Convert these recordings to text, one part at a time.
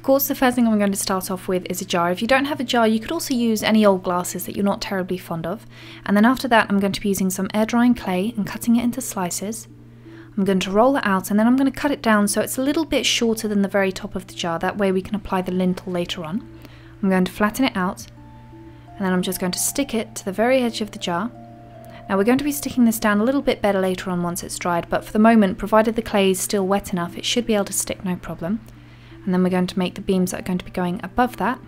course, the first thing I'm going to start off with is a jar. If you don't have a jar, you could also use any old glasses that you're not terribly fond of. And then after that, I'm going to be using some air drying clay and cutting it into slices. I'm going to roll it out and then I'm going to cut it down so it's a little bit shorter than the very top of the jar. That way we can apply the lintel later on. I'm going to flatten it out and then I'm just going to stick it to the very edge of the jar. Now we're going to be sticking this down a little bit better later on once it's dried, but for the moment, provided the clay is still wet enough, it should be able to stick no problem. And then we're going to make the beams that are going to be going above that.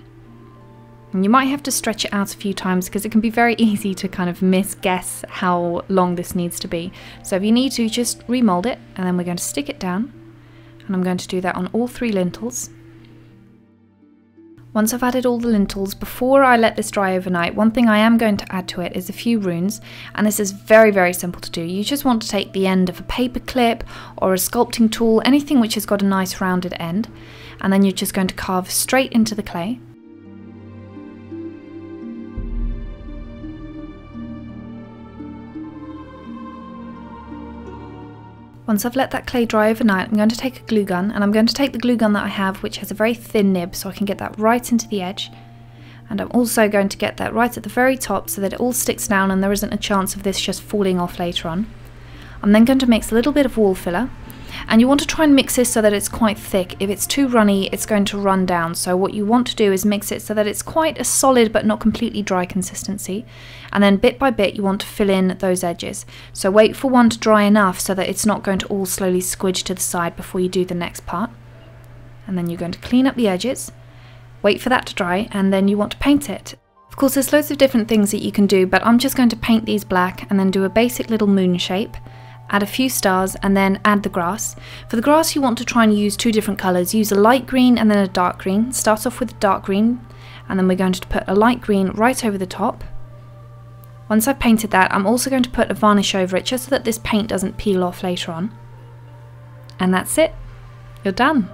And you might have to stretch it out a few times because it can be very easy to kind of misguess how long this needs to be. So if you need to, just remold it and then we're going to stick it down. And I'm going to do that on all 3 lintels. Once I've added all the lintels, before I let this dry overnight, one thing I am going to add to it is a few runes, and this is very, very simple to do. You just want to take the end of a paper clip or a sculpting tool, anything which has got a nice rounded end, and then you're just going to carve straight into the clay. Once I've let that clay dry overnight, I'm going to take a glue gun, and I'm going to take the glue gun that I have, which has a very thin nib, so I can get that right into the edge. And I'm also going to get that right at the very top so that it all sticks down and there isn't a chance of this just falling off later on. I'm then going to mix a little bit of wall filler, and you want to try and mix this so that it's quite thick. If it's too runny, it's going to run down. So what you want to do is mix it so that it's quite a solid but not completely dry consistency. And then bit by bit you want to fill in those edges. So wait for one to dry enough so that it's not going to all slowly squidge to the side before you do the next part. And then you're going to clean up the edges, wait for that to dry, and then you want to paint it. Of course, there's loads of different things that you can do, but I'm just going to paint these black and then do a basic little moon shape. Add a few stars and then add the grass. For the grass you want to try and use 2 different colours. Use a light green and then a dark green. Start off with a dark green and then we're going to put a light green right over the top. Once I've painted that, I'm also going to put a varnish over it just so that this paint doesn't peel off later on. And that's it. You're done.